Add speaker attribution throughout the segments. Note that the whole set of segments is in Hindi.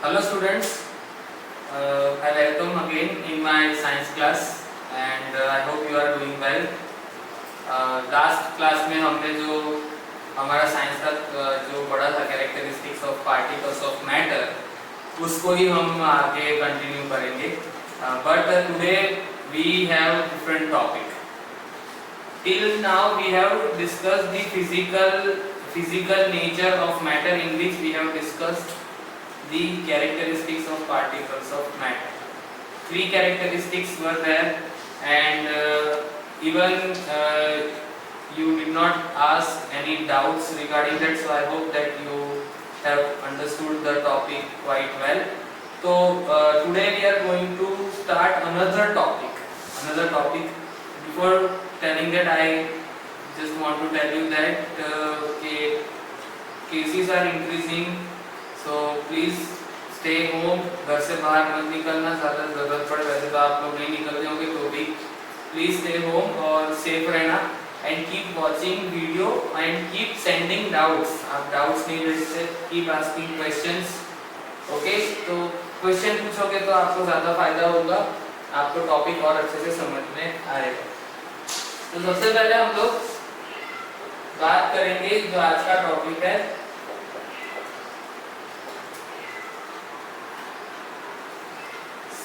Speaker 1: Hello students, I welcome again in my science class and I hope you are doing well. Last class में हमने जो हमारा साइंस का जो पढ़ा था characteristics of particles of matter उसको ही हम आगे कंटिन्यू करेंगे. But today we have different topic. Till now we have discussed the physical nature of matter, in which we have discussed the characteristics of particles of matter. Three characteristics were there, and even you did not ask any doubts regarding that, so I hope that you have understood the topic quite well. So today we are going to start another topic. Before telling that, I just want to tell you that cases are increasing, so please stay home. घर से बाहर मत निकलना, ज़्यादा ज़रूरत पड़े वैसे तो आप लोग नहीं निकलते होंगे, तो भी प्लीज स्टे होम और सेफ रहना. And keep watching video and keep sending doubts. आप डाउट्स नहीं भेजते, कीप आस्किंग क्वेश्चंस. ओके, तो क्वेश्चन पूछोगे तो आपको ज़्यादा फायदा होगा, आपको टॉपिक और अच्छे से समझ में आएगा. तो सबसे पहले हम लोग बात करेंगे जो आज का टॉपिक है,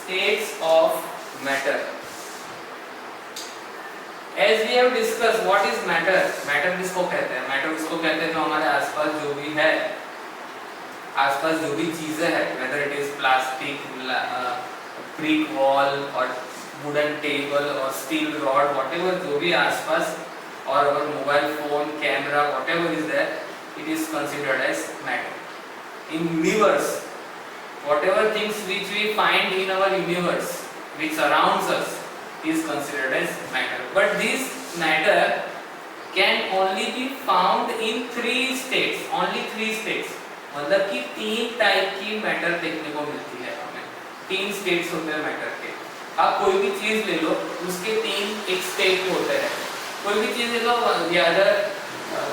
Speaker 1: states of matter. As we have discussed, what is matter? Matter किसको कहते हैं? Matter उसको कहते हैं जो हमारे आसपास जो भी है, आसपास जो भी चीजें हैं, whether it is plastic, brick wall or wooden table or steel rod, whatever जो भी आसपास, or our mobile phone, camera, whatever is there, it is considered as matter. In universe, whatever things which we find in our universe, which surrounds us, is considered as matter. But this matter can only be found in three states. Only three states. मतलब कि तीन टाइप की मैटर देखने को मिलती है हमें. तीन स्टेट्स होते हैं मैटर के. आप कोई भी चीज ले लो, उसके तीन एक स्टेट होते हैं. कोई भी चीज ले लो,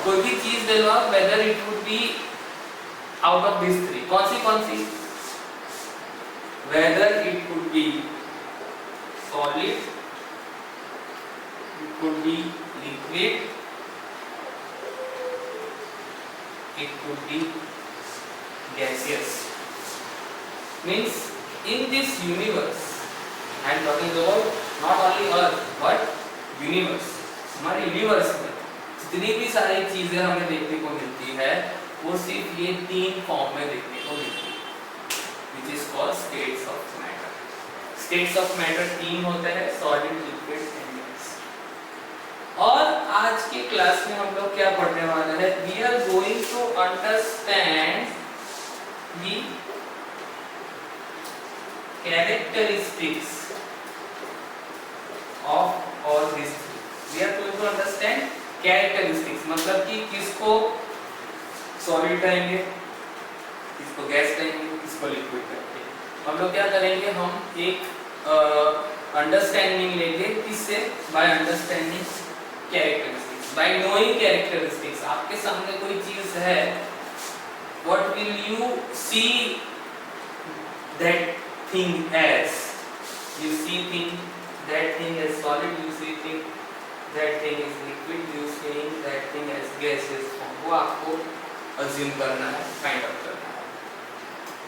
Speaker 1: कोई भी चीज ले लो आप, whether it would be out of these three. कौन सी? Whether it could be solid, it could be liquid, it could be gaseous. Means in this universe, I am talking about not only Earth but universe. हमारे यूनिवर्स में जितनी भी सारी चीजें हमें देखने को मिलती है, वो सिर्फ ये तीन फॉर्म में देखने को मिलती है, which is called states of matter. States of matter तीन होते हैं, solid, liquid and gas. और आज के क्लास में हम लोग क्या पढ़ने वाले हैं? We are going to understand the characteristics of all these three. We are going to understand characteristics. मतलब कि किसको solid कहेंगे, किसको गैस कहेंगे, किसको लिक्विड कहेंगे. हम लोग क्या करेंगे, हम एक अंडरस्टैंडिंग लेंगे. किससे? By understanding characteristics, by knowing characteristics. आपके सामने कोई चीज है, what will you see that thing as? You see thing that thing as solid, you see thing that thing is liquid, you see that thing as gases form. वो आपको अज्यूम करना है, फाइंड आउट करना है.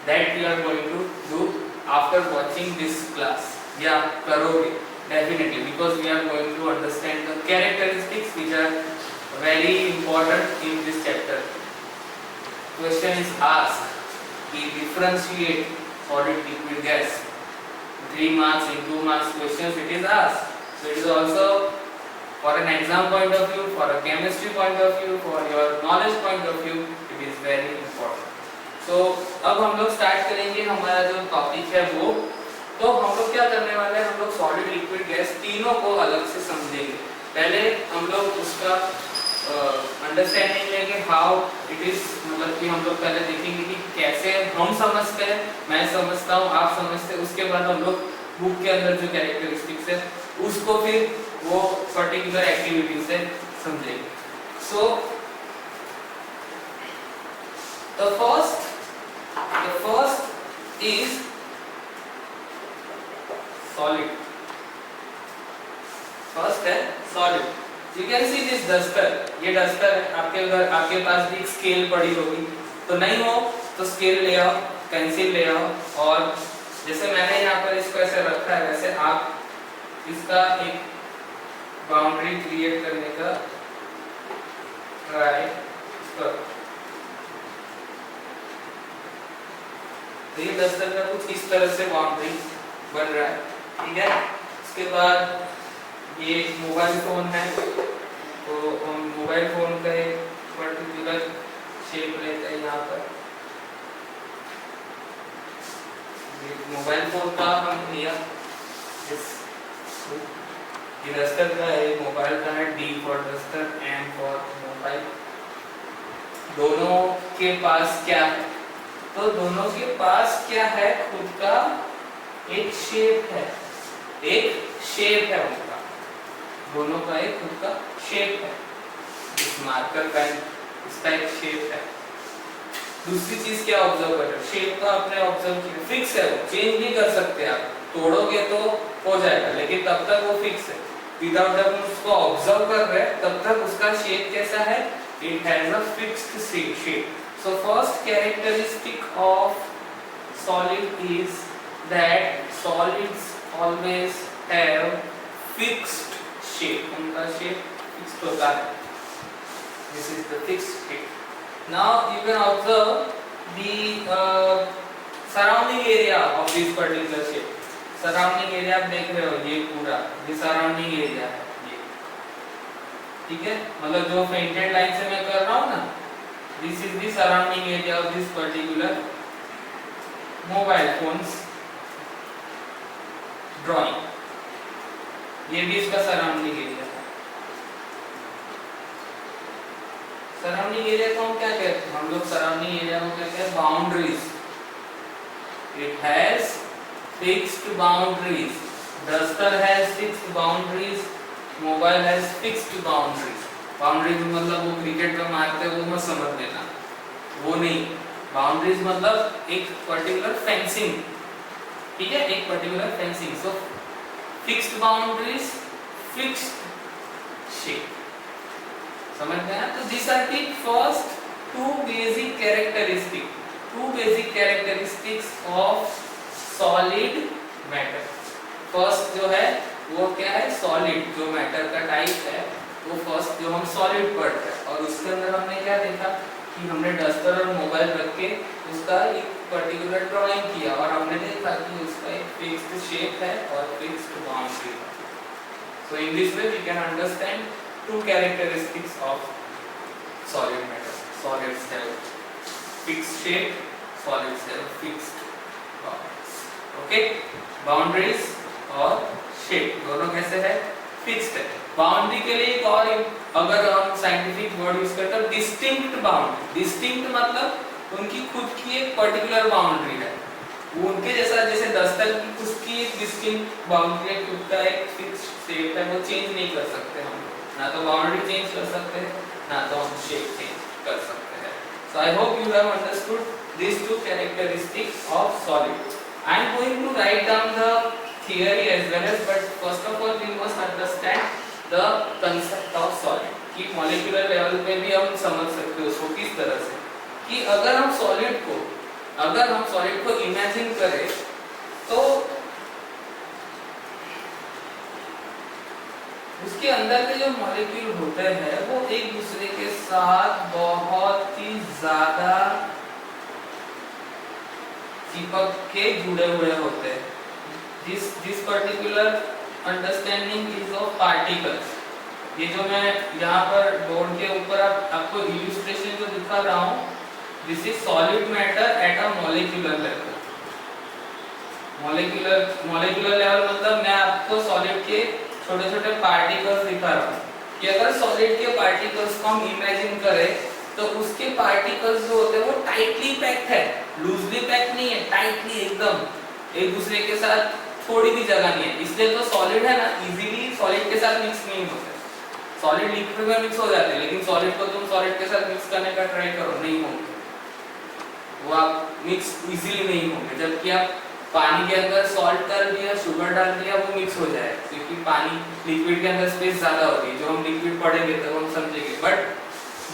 Speaker 1: That we are going to do after watching this class. या करोगे definitely, because we are going to understand the characteristics which are very important in this chapter. Question is asked, कि differentiate solid, liquid, gas. 3 marks in 2 marks questions it is asked. So it is also for an exam point of view, for a chemistry point of view, for your knowledge point of view, it is very important. So अब हम लोग स्टार्ट करेंगे हमारा जो टॉपिक है वो. तो हम लोग क्या करने वाले हैं, हम लोग सॉलिड, लिक्विड, गैस तीनों को अलग से समझेंगे. पहले हम लोग उसका अंडरस्टैंडिंग लेंगे, हाउ इट इज. मतलब कि हम लोग पहले देखेंगे कि कैसे हम समझते हैं, मैं समझता हूँ, आप समझते हैं. उसके बाद हम लोग बुक के अंदर जो कैरेक्टरिस्टिक्स है उसको फिर वो पर्टिकुलर एक्टिविटी से समझेंगे. So the first is solid. First है solid. You can see this duster. ये डस्टर है. आपके पास भी एक स्केल पड़ी होगी, तो नहीं हो तो स्केल ले आओ, पेंसिल ले आओ, और जैसे मैंने यहाँ पर इसको ऐसे रखा है वैसे आप इसका एक बाउंड्री क्रिएट करने का ट्राई करो. तो ये डस्टर का कुछ इस तरह से बाउंड्री बन रहा है. ठीक है. उसके बाद ये मोबाइल फोन है, तो हम मोबाइल फोन का एक पर्टिकुलर शेप लेते हैं. यहाँ पर मोबाइल फोन का हम लिया, ये डस्टर का है, मोबाइल का है. D for duster, M for mobile. दोनों के पास क्या है? तो दोनों के पास क्या है? खुद का एक शेप है. एक शेप है उनका, दोनों का एक खुद का शेप है. इस मार्कर पेन इसका एक शेप है. दूसरी चीज क्या ऑब्जर्व कर रहे हो? शेप तो आपने ऑब्जर्व किया, फिक्स है, वो चेंज नहीं कर सकते आप. तोड़ोगे तो हो जाएगा, लेकिन तब तक वो फिक्स है. विदाउट जब हम उसको ऑब्जर्व कर रहे हैं तब तक उसका शेप कैसा है? It has a fixed shape. So first characteristic of solid is that solids always have fixed shape. उनका शेप फिक्स्ड होता है. This is the fixed shape. Now you can observe the surrounding area of this particular shape. Surrounding area आप देख रहे हो, ये पूरा ये surrounding area है ये. ठीक है, मतलब जो पेंटेड लाइन से मैं कर रहा हूँ ना, this is the surrounding area of this particular mobile phones drawing. ये भी इसका surrounding area है. सराउंडिंग एरिया को हम क्या कहते हैं? हम लोग सराउंडिंग एरिया को कहते हैं boundaries. It has fixed boundaries. Duster has fixed boundaries, mobile has fixed boundaries. Boundaries मतलब वो क्रिकेट में मारते हैं वो मत समझ लेना, वो नहीं. बाउंड्रीज मतलब एक पर्टिकुलर फेंसिंग. ठीक है, एक particular fencing. So fixed boundaries, fixed shape. समझ गए? तो this are the first two basic characteristics of solid matter. First जो है वो क्या है? सॉलिड जो मैटर का टाइप है वो फर्स्ट जो हम सॉलिड पढ़ते हैं. और उसके अंदर हमने क्या देखा कि हमने डस्टर और मोबाइल रख के उसका एक पर्टिकुलर ड्राइंग किया और हमने देखा कि उसका एक फिक्स्ड शेप है और फिक्स्ड बाउंड्री है. So in this way we can understand two characteristics of solid matter. Solids have fixed shape, solids have fixed boundaries. Okay, boundaries और shape दोनों कैसे है? Fixed है. बाउंड्री के लिए एक और अगर हम साइंटिफिक वर्ड यूज करते हैं, डिस्टिंक्ट बाउंड्री. डिस्टिंक्ट मतलब उनकी खुद की एक पर्टिकुलर बाउंड्री है. वो उनके जैसा, जैसे डस्टर की उसकी एक डिस्टिंक्ट बाउंड्री है, खुद का एक फिक्स्ड शेप है, वो चेंज नहीं कर सकते हम. ना तो बाउंड्री चेंज कर सकते हैं, ना तो हम शेप चेंज कर सकते हैं. So I hope you have understood these two characteristics of solid. I am going to write down the theory as well as, but first of all we must understand the concept of solid. कि molecular level पे भी हम समझ सकते हो उसको किस तरह से, कि अगर हम solid को imagine करें तो उसके अंदर के जो मॉलिक्यूल होते हैं वो एक दूसरे के साथ बहुत ही ज्यादा चिपक के जुड़े हुए होते हैं. This particular understanding is of particles. ये जो मैं यहाँ पर बोर्ड के ऊपर आपको इलस्ट्रेशन जो दिखा रहा हूँ, this is solid matter at a molecular level. Molecular level मतलब मैं आपको सॉलिड के छोटे छोटे पार्टिकल्स दिखा रहा हूँ कि अगर सॉलिड के पार्टिकल्स को हम इमेजिन करें तो उसके पार्टिकल्स जो होते हैं वो टाइटली पैक्ड है, लूजली पैक्ड नहीं है, टाइटली एकदम एक दूसरे के साथ थोड़ी भी जगह नहीं है. इसलिए तो सॉलिड है ना, इजीली सॉलिड के साथ मिक्स नहीं होते. सॉलिड लिक्विड में मिक्स हो जाते हैं, लेकिन सॉलिड को तुम सॉलिड के साथ मिक्स करने का ट्राई करो, नहीं होंगे. वो आप मिक्स इजीली नहीं होंगे, जबकि आप पानी के अंदर सॉल्ट डाल दिया, शुगर डाल दिया, वो मिक्स हो जाए, क्योंकि पानी लिक्विड के अंदर स्पेस ज्यादा होती है, जो हम लिक्विड पढ़ेंगे तब हम समझेंगे। But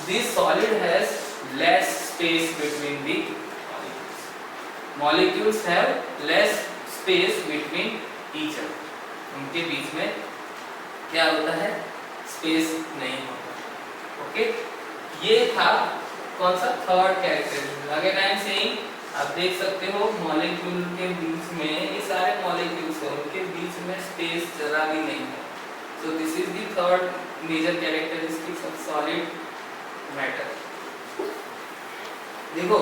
Speaker 1: this solid has less space between the molecules have less space between each other, उनके बीच में क्या होता है, स्पेस नहीं होता। ओके, ये था कौन सा, third characteristic. Again I am saying, आप देख सकते हो मॉलिक्यूल के बीच में, ये सारे मॉलिक्यूल्स हैं, उनके बीच में स्पेस जरा भी नहीं है। So this is the third major characteristics of solid matter. देखो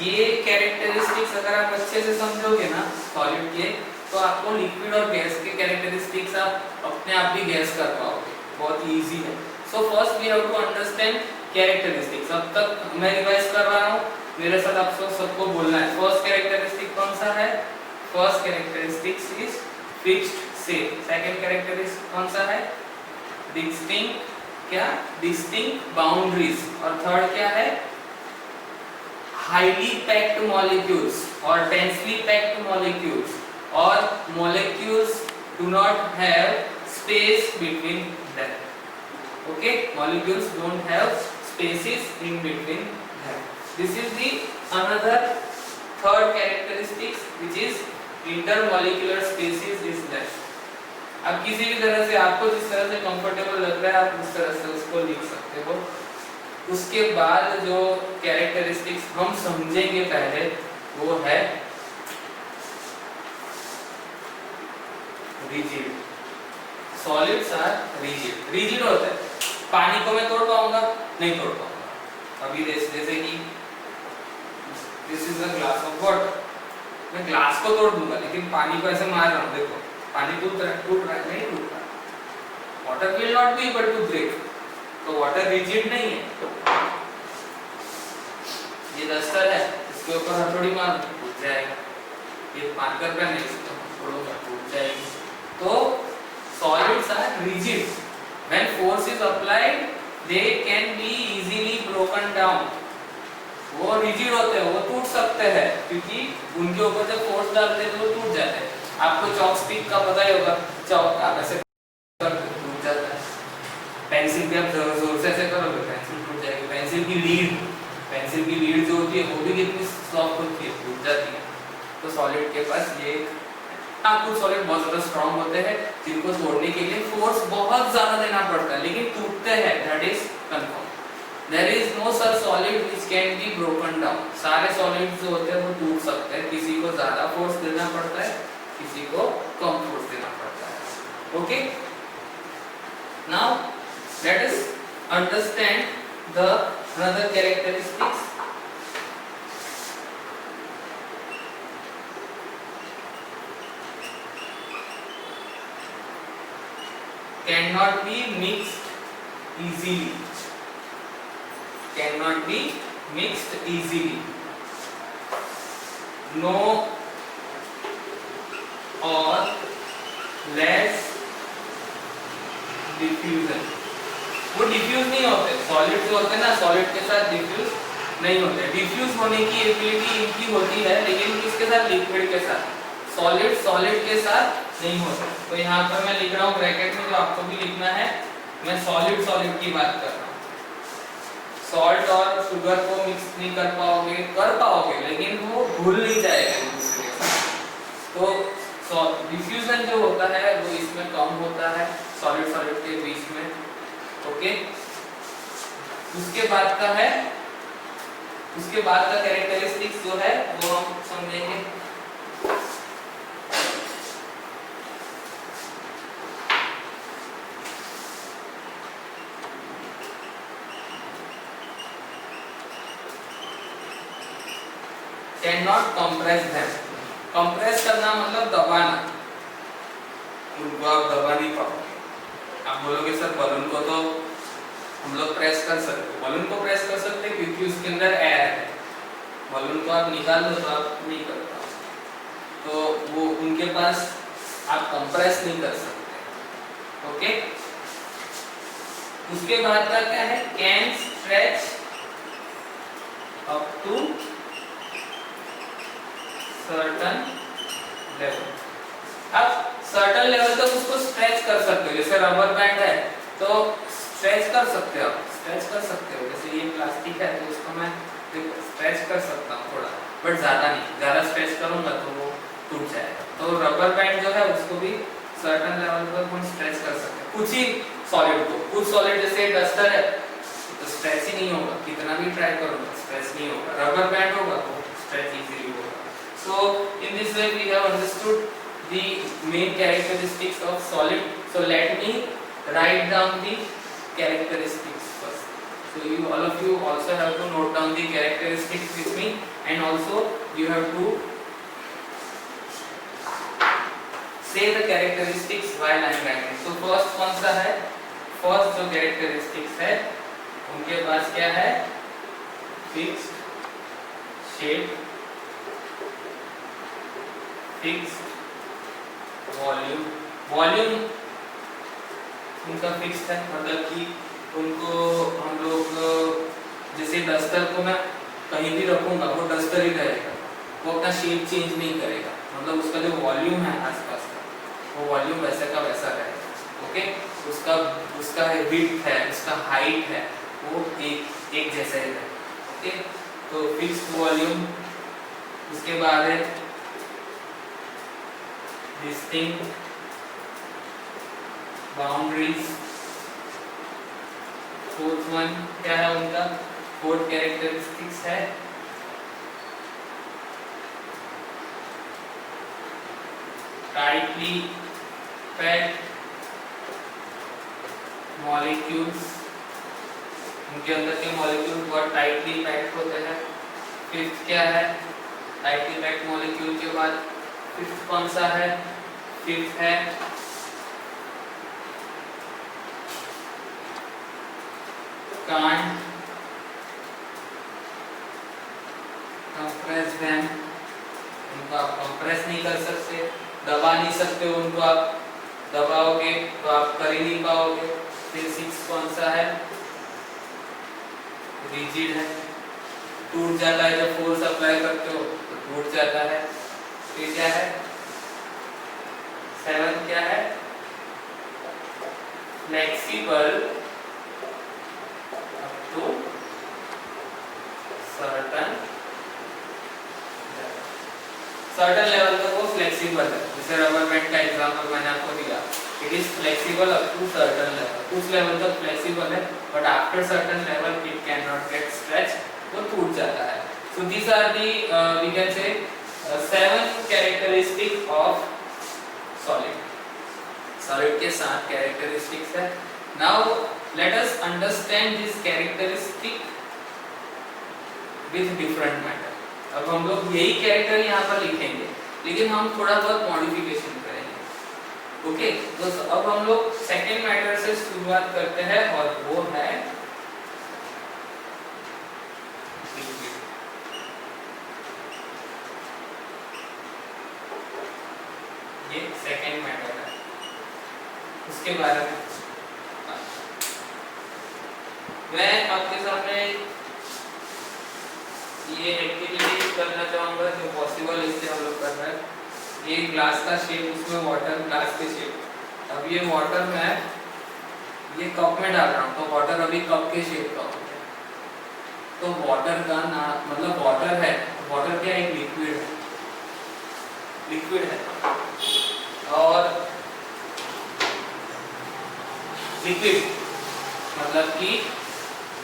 Speaker 1: ये कैरेक्टरिस्टिक्स अगर आप अच्छे से समझोगे ना सॉलिड के, तो आपको लिक्विड और गैस के कैरेक्टरिस्टिक्स आप अपने आप भी गैस कर पाओगे, बहुत इजी है। So first we have to understand characteristics. अब तक मैं रिवाइज कर रहा हूँ, मेरे साथ आप सबको बोलना है। फर्स्ट कैरेक्टरिस्टिक कौन सा है, first characteristics is fixed shape. Second characteristic कौन सा है, डिस्टिंक्ट, क्या, डिस्टिंक्ट बाउंड्रीज। और थर्ड क्या है, हाईली पैक्ड मॉलिक्यूल्स और डेंसली पैक्ड मॉलिक्यूल्स, और molecules do not have space between them. Okay, molecules don't have spaces in between them. This is the another third characteristics which is intermolecular species is less। अब किसी भी तरह से आपको जिस तरह से कंफर्टेबल लग रहा है आप उस तरह से उसको लिख सकते हो। उसके बाद जो कैरेक्टरिस्टिक्स हम समझेंगे पहले वो है rigid. Solids are rigid. Rigid होता है, पानी को मैं तोड़ पाऊंगा, नहीं तोड़ पाऊंगा। अभी जैसे कि this is a glass of water, मैं ग्लास को तोड़ दूंगा, लेकिन पानी को ऐसे मार रहा हूँ, देखो पानी टूट रहा है, नहीं टूट रहा। Water will not be able to break, तो वाटर रिजिड नहीं है। ये डस्टर है, इसके ऊपर हथौड़ी मार टूट जाएगा। ये मार्कर पेन है, इसको छोड़ोगे टूट जाएगी। तो solids are rigid, when force is applied they can be easily broken down. वो रिजिड होते हैं, वो टूट सकते हैं, क्योंकि उनके ऊपर जब फोर्स डालते हैं तो वो टूट जाते हैं। आपको चॉक स्टिक का पता ही होगा, चॉक आप ऐसे टूट जाता है। पेंसिल भी आप जोर से ऐसे करोगे पेंसिल टूट जाएगी। पेंसिल की लीड जो होती है वो भी कितनी सॉफ्ट होती है, टूट जाती है। तो सॉलिड के पास ये कुछ सॉलिड बहुत ज्यादा स्ट्रांग होते हैं, जिनको तोड़ने के लिए फोर्स बहुत ज्यादा देना पड़ता है, लेकिन टूटते हैं, that is confirm. There is no such solid which can be broken down। सारे सॉलिड्स जो होते हैं वो टूट सकते हैं, किसी को ज्यादा फोर्स देना पड़ता है, किसी को कम फोर्स देना पड़ता है। Okay, now let us understand the another characteristics। Cannot be mixed easily, cannot be mixed easily, no or less diffusion। वो डिफ्यूज नहीं होते, सॉलिड जो होते हैं ना, सॉलिड के साथ डिफ्यूज नहीं होते। डिफ्यूज होने की एबिलिटी इनकी होती है, लेकिन किसके साथ, लिक्विड के साथ। सॉलिड के साथ नहीं होता। तो यहाँ पर मैं लिख रहा हूँ ब्रैकेट में, जो आपको भी लिखना है, मैं सॉलिड की बात कर रहा हूँ। सॉल्ट और शुगर को मिक्स नहीं कर पाओगे, लेकिन वो घुल नहीं जाएगा एक दूसरे के साथ। तो डिफ्यूजन जो होता है वो इसमें कम होता है, सॉलिड के बीच में। ओके, उसके बाद का कैरेक्टरिस्टिक्स जो है वो हम समझेंगे। Can not compress them. Compress करना मतलब दबाना, उनको आप दबा नहीं पाओगे। आप बोलोगे सर बलून को तो हम लोग प्रेस कर सकते, बलून को प्रेस कर सकते क्योंकि उसके अंदर एयर है। बलून को आप निकाल दो तो आप नहीं कर पाओगे, तो वो उनके पास आप कंप्रेस नहीं कर सकते। ओके, उसके बाद का क्या है, can stretch up to certain level. अब सर्टन लेवल तक उसको स्ट्रेच कर सकते हो, जैसे रबर बैंड है तो स्ट्रेच कर सकते हो, स्ट्रेच कर सकते हो, जैसे ये प्लास्टिक है तो उसको मैं स्ट्रेच कर सकता हूँ थोड़ा, बट ज़्यादा नहीं, ज़्यादा स्ट्रेच करूँगा तो वो टूट जाएगा। तो रबर बैंड जो है उसको भी सर्टन लेवल पर हम स्ट्रेच कर सकते हैं, कुछ ही सॉलिड को। कुछ सॉलिड जैसे डस्टर है तो स्ट्रेच ही नहीं होगा, कितना भी ट्राई करूँगा स्ट्रेच नहीं होगा। रबर बैंड होगा तो स्ट्रेच इजीली होगा। So in this way we have understood the main characteristics of solid. So let me write down the characteristics first. So you all of you also have to note down the characteristics with me, and also you have to say the characteristics while I am writing. So first कौन सा है? First जो characteristics है उनके पास क्या है? Fixed shape, fixed volume. Volume उनका फिक्स्ड है, मतलब कि उनको हम लोग जैसे डस्टर को मैं कहीं भी रखूंगा वो डस्टर ही रहेगा, वो अपना शेप चेंज नहीं करेगा, मतलब उसका जो वॉल्यूम है आसपास का वो वॉल्यूम वैसे का वैसा रहेगा। ओके, उसका विड्थ है, उसका हाइट है, वो एक जैसा ही रहेगा। ओके, तो फिक्स्ड वॉल्यूम। उसके बाद है distinct boundaries। फोर्थ वन क्या है उनका? फोर्थ कैरेक्टरिस्टिक्स है टाइटली पैक्ड मॉलिक्यूल्स। उनके अंदर के मॉलिक्यूल बहुत टाइटली पैक्ड होते हैं। फिफ्थ क्या है? टाइटली पैक्ड मॉलिक्यूल के बाद फिफ्थ कौन सा है? फिफ्थ है can't compress them। उनको आप कंप्रेस नहीं कर सकते, दबा नहीं सकते, उनको आप दबाओगे तो आप कर ही नहीं पाओगे। फिर सिक्स कौन सा है? रिजिड है, टूट जाता है जब फोर्स अप्लाई करते हो तो टूट जाता है। फिर क्या है? सेवन क्या है? Flexible up to certain level तक वो फ्लेक्सिबल है। जैसे रबर बैंड का एग्जांपल मैंने आपको दिया, it is flexible up to certain level, उस लेवल तक फ्लेक्सिबल है, but after certain level it can not get stretch, वो टूट जाता है। So these are the we can say 7 characteristic of solid. Solid के 7 कैरेक्टरिस्टिक्स है। Now let us understand this characteristic with different matter. अब हम लोग यही कैरेक्टर यहाँ पर लिखेंगे, लेकिन हम थोड़ा बहुत मॉडिफिकेशन करेंगे। ओके, तो अब हम लोग सेकेंड मैटर से शुरुआत करते हैं और वो है ये सेकेंड मैटर है, उसके बारे में मैं आपके सामने ये एक्टिविटी करना चाहूँगा जो पॉसिबल इससे हम लोग कर रहे हैं। ये ग्लास का शेप, उसमें वाटर ग्लास के शेप। अब ये वाटर मैं ये कप में डाल रहा हूँ, तो वाटर अभी कप के शेप का हो गया। तो वाटर का ना मतलब वाटर है, वाटर क्या एक लिक्विड है, लिक्विड है, और लिक्विड मतलब कि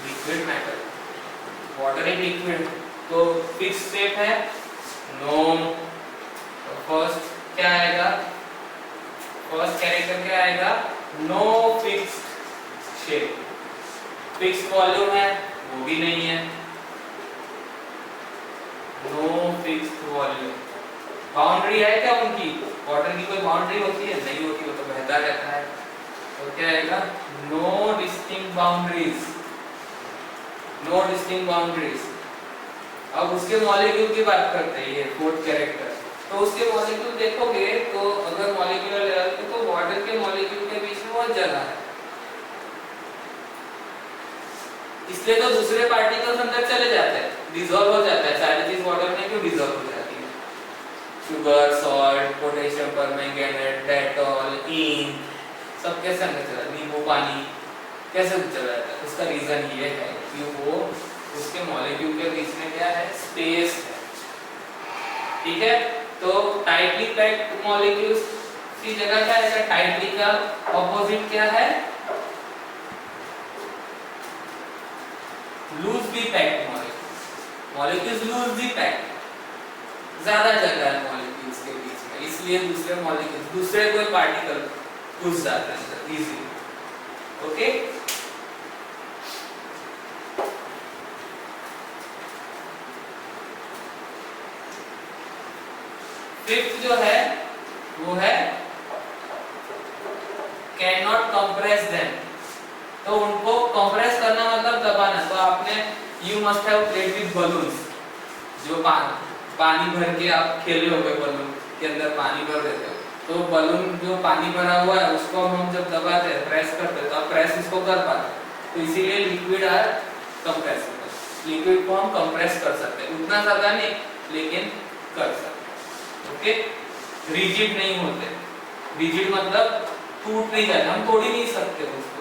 Speaker 1: लिक्विड मैटर, वाटर एक लिक्विड है। तो फिक्स शेप है नो। तो फर्स्ट क्या आएगा? फर्स्ट कैरेक्टर क्या आएगा? No fixed shape. Fixed volume है वो भी नहीं है, नो फिक्स्ड वॉल्यूम। बाउंड्री है क्या उनकी? वाटर की कोई बाउंड्री होती है? नहीं होती, वो तो बहता रहता है। तो क्या आएगा? No distinct boundaries, no distinct boundaries. अब उसके मॉलिक्यूल की बात करते हैं, ये फोर्थ कैरेक्टर। तो उसके मॉलिक्यूल देखोगे तो अगर मॉलिक्यूलर लेवल पे तो वाटर के मॉलिक्यूल के बीच में बहुत जगह है, इसलिए तो दूसरे पार्टिकल्स अंदर चले जाते हैं, डिसॉल्व हो जाता है। सारी चीज वाटर में क्यों डिसॉल्व हो जाती है? Sugar, salt, potassium permanganate, Dettol, ink, सब कैसे अंदर चला, नींबू पानी कैसे चला जाता है? उसका रीजन ये है कि वो उसके मॉलिक्यूल के बीच में क्या है, स्पेस है। ठीक है, तो टाइटली पैक्ड मॉलिक्यूल्स की जगह क्या है, टाइटली का ऑपोजिट क्या है, loosely packed molecules. Molecules loosely packed, ज्यादा जगह है मॉलिक्यूल्स के बीच में, इसलिए दूसरे मॉलिक्यूल्स, दूसरे कोई पार्टिकल घुस जाते हैं अंदर इजीली। ओके, फिफ्थ जो है वो है कैन नॉट कंप्रेस देम। तो उनको कंप्रेस करना मतलब दबाना। तो आपने you must have played with balloons, जो पानी भर के आप खेले होगे, बलून के अंदर पानी भर देते हो, तो बलून जो पानी भरा हुआ है उसको हम जब दबाते हैं, प्रेस करते हैं, तो आप प्रेस इसको कर पाते हैं। तो इसीलिए लिक्विड आर कंप्रेसिबल, लिक्विड को हम कंप्रेस कर सकते हैं, उतना ज्यादा नहीं लेकिन कर सकते। ओके, रिजिड नहीं होते। रिजिड मतलब टूट नहीं जाते, हम तोड़ ही नहीं सकते उसको।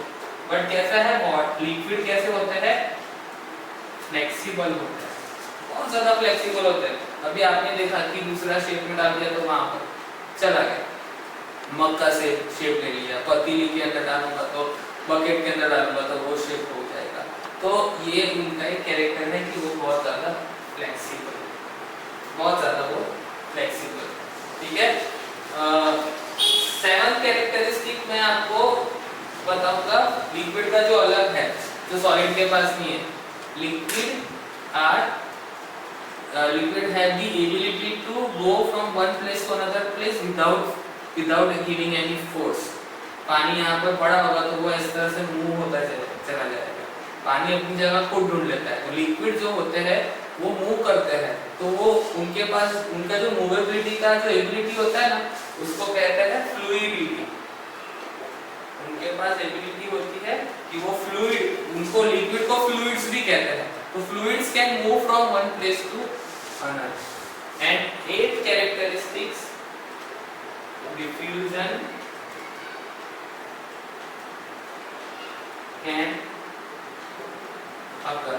Speaker 1: बट कैसा है, लिक्विड कैसे होते हैं, फ्लेक्सिबल होते हैं, बहुत ज्यादा फ्लेक्सिबल होते हैं। अभी आपने देखा कि दूसरा शेप में डाल दिया तो वहां पर चला गया, मग का शेप ले लिया, पतीली के अंदर डालूंगा तो बकेट के अंदर डालूंगा तो वो शेप हो जाएगा। तो ये उनका एक कैरेक्टर है कि वो बहुत ज्यादा फ्लेक्सिबल, बहुत ज्यादा वो फ्लेक्सिबल। ठीक है, सेवंथ कैरेक्टरिस्टिक मैं आपको बताऊंगा लिक्विड का जो अलग है, जो सॉलिड के पास नहीं है। Liquid have the ability to go from one place to another place without giving any force। पानी यहाँ पर पड़ा होगा तो वो इस तरह से मूव होता चला जाएगा, पानी अपनी जगह खुद ढूंढ लेता है। तो लिक्विड जो होते हैं वो मूव करते हैं, तो वो उनके पास उनका जो मूवेबिलिटी का जो एबिलिटी होता है ना, उसको कहते हैं फ्लूइडिटी। उनके पास एबिलिटी होती है कि वो फ्लूइड, उनको लिक्विड को फ्लूइड्स भी कहते हैं। तो fluids can move from one place to another. And at characteristics diffusion can occur.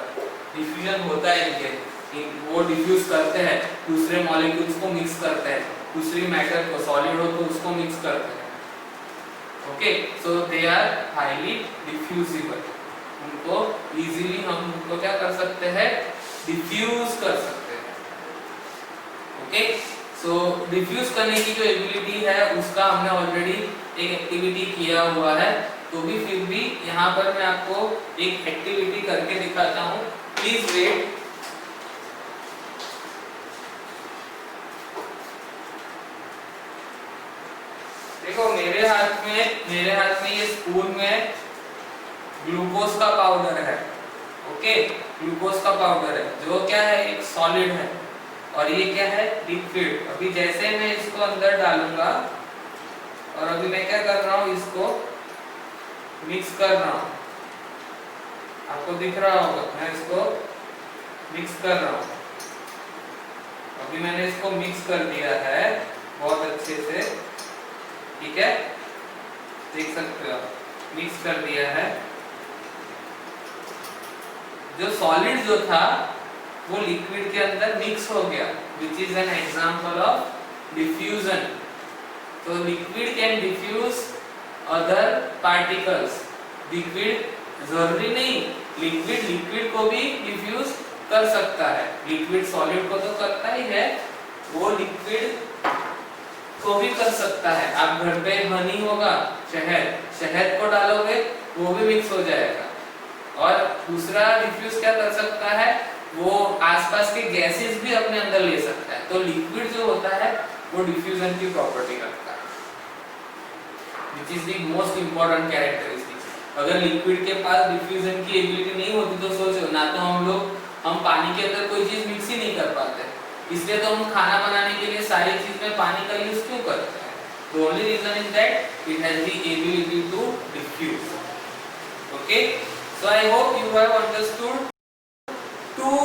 Speaker 1: Diffusion होता है इनके, वो डिफ्यूज करते हैं, दूसरे मॉलिक्यूल्स को मिक्स करते हैं, दूसरी मैटर को, सॉलिड हो तो उसको मिक्स करते हैं। Okay, so they are highly diffusible. उनको इजीली हम उनको क्या कर सकते हैं, डिफ्यूज कर सकते हैं। ओके, सो डिफ्यूज करने की जो एबिलिटी है उसका हमने ऑलरेडी एक एक्टिविटी किया हुआ है, तो भी फिर भी यहाँ पर मैं आपको एक एक्टिविटी करके दिखाता हूँ। Please wait. देखो मेरे हाथ में ये स्पून में ग्लूकोज का पाउडर है। ओके, ग्लूकोज का पाउडर है जो क्या है, एक सॉलिड है, और ये क्या है, लिक्विड। अभी जैसे मैं इसको अंदर डालूंगा, और अभी मैं क्या कर रहा हूँ, इसको मिक्स कर रहा हूँ, आपको दिख रहा होगा, मैं इसको मिक्स कर रहा हूँ। अभी मैंने इसको मिक्स कर दिया है बहुत अच्छे से, ठीक है, देख सकते हो, मिक्स कर दिया है। जो सॉलिड जो था वो लिक्विड के अंदर मिक्स हो गया, which is an example of diffusion. तो liquid can diffuse other particles. Liquid जरूरी नहीं, लिक्विड को भी डिफ्यूज कर सकता है। लिक्विड सॉलिड को तो करता ही है, वो लिक्विड को भी कर सकता है। आप घर पे हनी होगा, शहद को डालोगे वो भी मिक्स हो जाएगा। और दूसरा डिफ्यूज क्या कर सकता है, वो आसपास के गैसेस भी अपने अंदर ले सकता है। तो लिक्विड जो होता है वो डिफ्यूजन की प्रॉपर्टी रखता है, which is the most important characteristic. अगर लिक्विड के पास डिफ्यूजन की एबिलिटी नहीं होती तो सोचो ना, तो हम पानी के अंदर कोई चीज मिक्स ही नहीं कर पाते। इसलिए तो हम खाना बनाने के लिए सारी चीज में पानी का यूज क्यों करते हैं? The only reason is that it has the ability to diffuse. Okay, so I hope you have understood two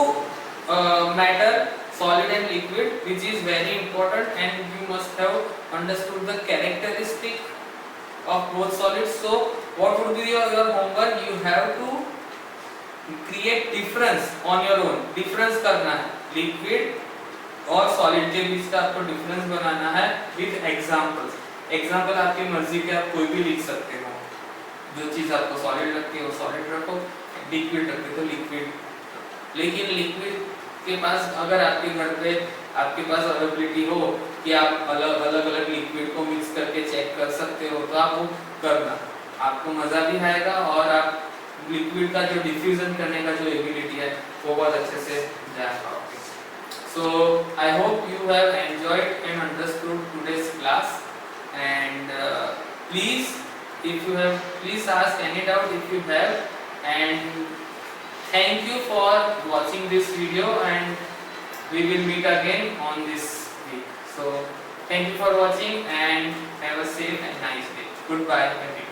Speaker 1: matter solid and liquid, which is very important, and you must have understood the characteristic of both solids. So what would be your homework? You have to create difference on your own. difference करना है liquid और solid के बीच का आपको difference बनाना है with examples. example आपकी मर्जी के आप कोई भी लिख सकते हो. जो चीज आपको solid लगती है वो solid रखो, liquid रखते तो liquid. लेकिन liquid के पास अगर आपके घर पे आपके पास अवेलेबिलिटी हो कि आप अलग अलग लिक्विड को मिक्स करके चेक कर सकते हो, तो आप वो करना, आपको मजा भी आएगा और आप लिक्विड का जो डिफ्यूजन करने का जो एबिलिटी है वो बहुत अच्छे से जान पाओगे. So I hope you have enjoyed and understood today's class, and please ask any doubt if you have, and thank you for watching this video, and we will meet again on this week. So thank you for watching and have a safe and nice day. Goodbye everyone.